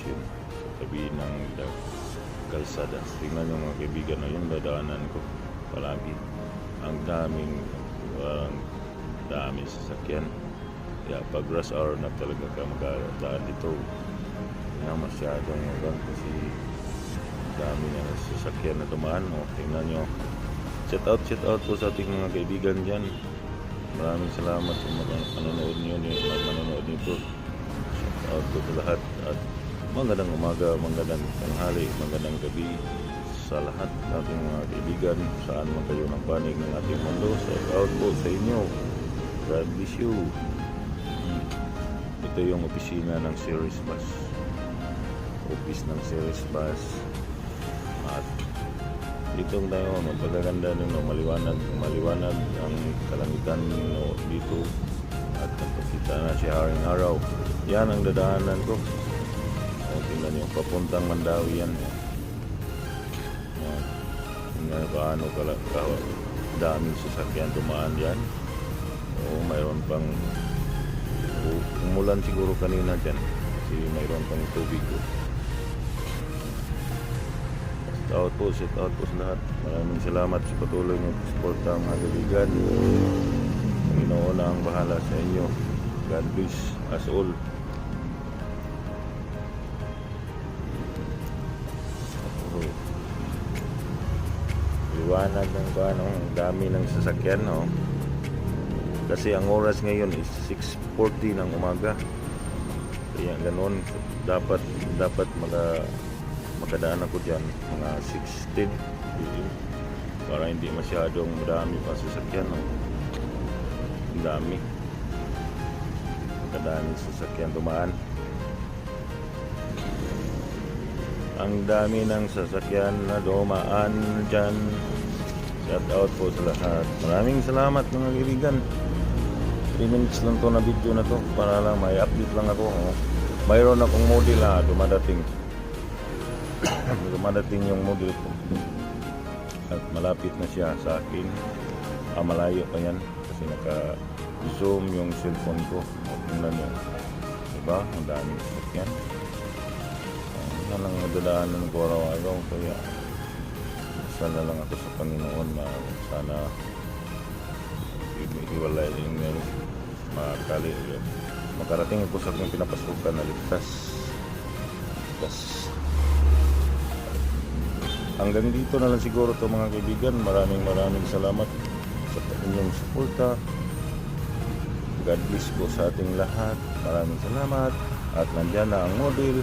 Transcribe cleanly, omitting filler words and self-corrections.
yun. Sa tabi ng kalsada. Tingnan nyo mga kaibigan, no, yung dadaanan ko palagi. Ang daming daming sasakyan. Kaya pag rush hour na talaga ka magdaan dito, na masyadong kasi dami na sasakyan na dumaan. O, tingnan nyo. Shout out po sa ating mga kaibigan dyan. Maraming salamat sa mga manonood nito. Shout out po sa lahat. At magandang umaga, magandang tanghali, magandang gabi sa lahat ng ating mga kaibigan. Saan man kayo ng panig ng ating mundo. Shout out po sa inyo. God bless you. Ito yung opisina ng Ceres Bus. Office ng Ceres Bus. At dito tayo, magpagaganda din, maliwanag ang kalangitan dito. At napakita na si Haring Araw. Yan ang dadaanan ko. Tingnan nyo, papuntang Mandawi yan. Tingnan paano daming sasakyan dumaan yan. Mayroon pang umulan siguro kanina dyan kasi mayroon pang tubig. Shout out po sa lahat. Maraming salamat sa patuloy nyo suporta mga kaibigan. Panginoon na ang bahala sa inyo. God bless us all. Liwanag ng dami ng sasakyan, no? Kasi ang oras ngayon is 6:40 ng umaga. Kaya ganoon, dapat makadaan ako dyan mga 16 para hindi masyadong marami pa sasakyan, no? Ang dami makadaan sasakyan dumaan. Ang dami ng sasakyan na dumaan dyan. Shout out po sa lahat. Maraming salamat mga kaibigan. 3 minutes lang to na video na to para lang may update lang ako. Mayroon akong model na dumadating. Dumadating yung model ko. At malapit na siya sa akin. Malayo pa yan kasi naka-zoom yung cellphone ko. Tingnan nyo. Diba? Ang daming sasakyan. Yan ang nadadaanan ko araw-araw. Kaya sana lang ako sa Panginoon na sana iwalay yung makarating ako sa aking pinapasukan na ligtas. Hanggang dito na lang siguro to mga kaibigan. Maraming salamat sa inyong suporta. God bless po sa ating lahat. Maraming salamat. At nandyan na ang model.